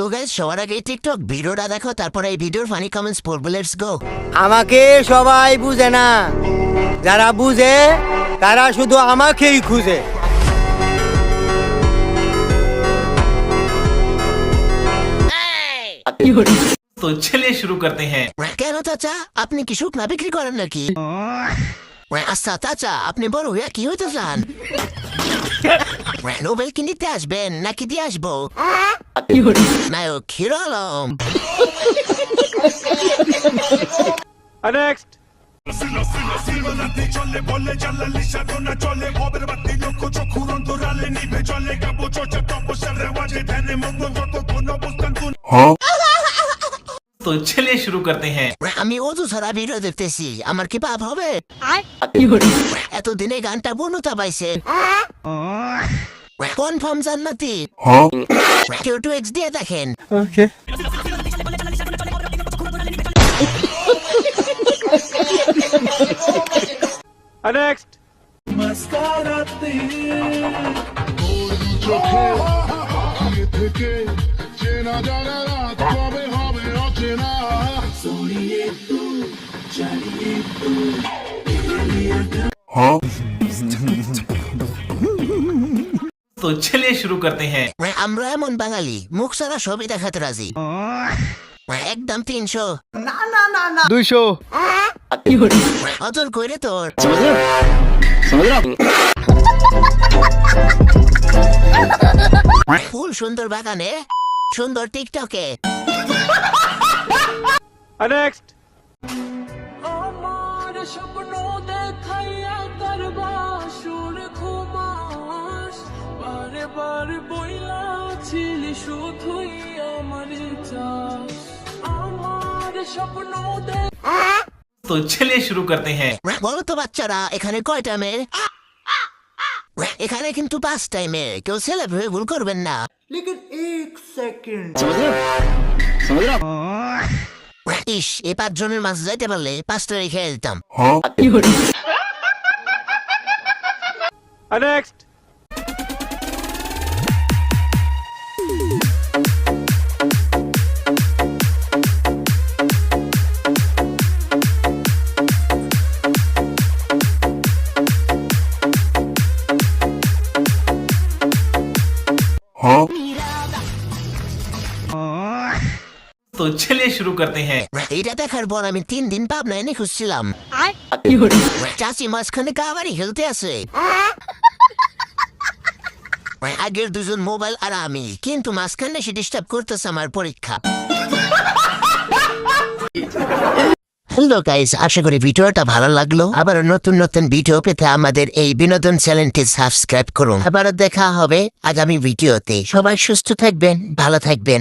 তো গাইস সবার আগে টিকটক ভিডিওটা দেখো, তারপরে এই ভিডিওর ফানি কমেন্টস পড়বো। Let's go. আমাকে সবাই বুঝে না, যারা বুঝে তারা শুধু আমাকেই খুঁজে। तो चलिए शुरू करते हैं। কেন চাচা, আপনি কি শুকনা বিক্রি করেন নাকি? আচ্ছা চাচা, আপনি বড় হইয়া কি হইতে চান? নোবেল কি নিতে আসবেন নাকি দিয়ে আসবো? নায়ক হিরো আলম। নেক্সট। तो चलिए शुरू करते हैं। আমি অজু ছাড়া ভিডিও দেখতেছি, আমার কি পাপ হবে? এতদিনে গানটা পূর্ণতা পাইছে। কনফার্ম জান্নাতি। কেউ টু এক্স দিয়ে দেখেন। ওকে। নেক্সট। तो चलिए शुरू करते हैं। আমরা এমন বাঙালি, মুখ ছাড়া ছবি দেখাতে রাজি। একদম 300। 200। অজর কইরে তোর। ফুল সুন্দর বাগানে, সুন্দর টিকটকে। নেক্সট। আমার স্বপ্ন দেখাইয়া করবা সুর ঘুমাস, বারে বারে বইলা ছিলি শুধুই আমার চাস। আমার স্বপ্ন तो चलिए शुरू करते हैं। বলো তো বাচ্চারা, এখানে কয়টা মেয়ে? এখানে কিন্তু 5টাই মেয়ে, কেউ ছেলে ভেবে ভুল করবেন না। लेकिन एक सेकंड। ইস, এই 5 জনের মাঝে যাইতে পারলে 5টা রেখে দিতাম। নেক্সট। तो चलिए शुरू करते हैं। এটা দেখার পর আমি 3 দিন পাবনায় এনে খুঁজছিলাম। চাচি মাঝখানে কাবারি খেলতে আছে। আগের 2 জন মোবাইল আর আমি, কিন্তু মাঝখানে সে ডিস্টার্ব করতেছে আমার পরীক্ষা। হ্যালো গাইস, আশা করি ভিডিওটা ভালো লাগলো। আবার নতুন নতুন ভিডিও পেতে আমাদের এই বিনোদন চ্যানেলটি সাবস্ক্রাইব করুন। আবার দেখা হবে আগামী ভিডিওতে। সবাই সুস্থ থাকবেন, ভালো থাকবেন।